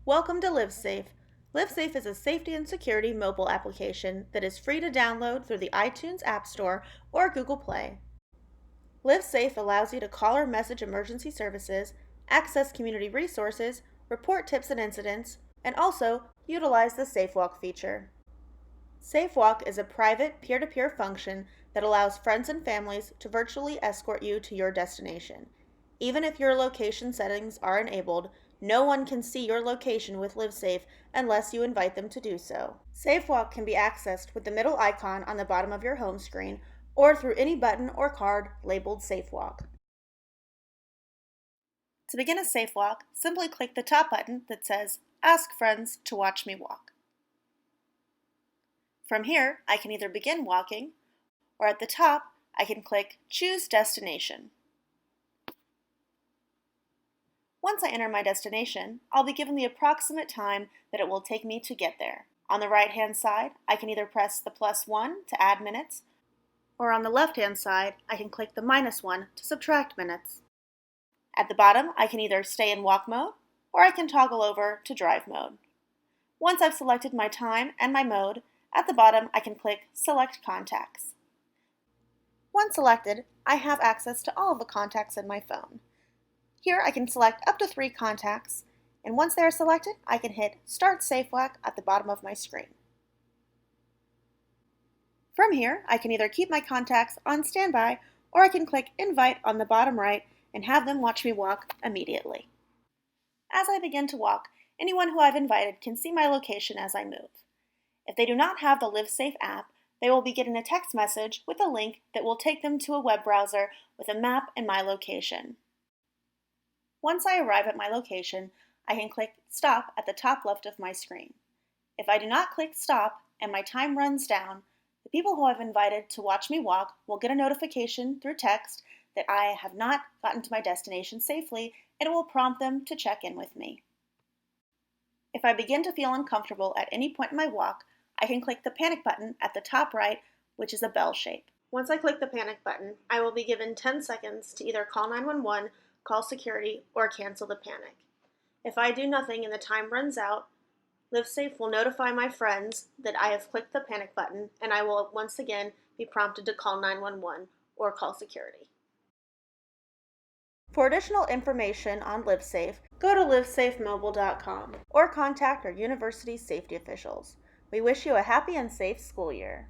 Welcome to LiveSafe. LiveSafe is a safety and security mobile application that is free to download through the iTunes App Store or Google Play. LiveSafe allows you to call or message emergency services, access community resources, report tips and incidents, and also utilize the SafeWalk feature. SafeWalk is a private peer-to-peer function that allows friends and families to virtually escort you to your destination. Even if your location settings are enabled, no one can see your location with LiveSafe unless you invite them to do so. SafeWalk can be accessed with the middle icon on the bottom of your home screen or through any button or card labeled SafeWalk. To begin a SafeWalk, simply click the top button that says Ask Friends to Watch Me Walk. From here, I can either begin walking, or at the top, I can click Choose Destination. Once I enter my destination, I'll be given the approximate time that it will take me to get there. On the right-hand side, I can either press the +1 to add minutes, or on the left-hand side, I can click the -1 to subtract minutes. At the bottom, I can either stay in walk mode, or I can toggle over to drive mode. Once I've selected my time and my mode, at the bottom, I can click Select Contacts. Once selected, I have access to all of the contacts in my phone. Here I can select up to 3 contacts, and once they are selected, I can hit Start SafeWalk at the bottom of my screen. From here, I can either keep my contacts on standby, or I can click Invite on the bottom right and have them watch me walk immediately. As I begin to walk, anyone who I've invited can see my location as I move. If they do not have the LiveSafe app, they will be getting a text message with a link that will take them to a web browser with a map and my location. Once I arrive at my location, I can click Stop at the top left of my screen. If I do not click Stop and my time runs down, the people who I've invited to watch me walk will get a notification through text that I have not gotten to my destination safely, and it will prompt them to check in with me. If I begin to feel uncomfortable at any point in my walk, I can click the panic button at the top right, which is a bell shape. Once I click the panic button, I will be given 10 seconds to either call 911, call security, or cancel the panic. If I do nothing and the time runs out, LiveSafe will notify my friends that I have clicked the panic button, and I will once again be prompted to call 911 or call security. For additional information on LiveSafe, go to livesafemobile.com or contact our university safety officials. We wish you a happy and safe school year.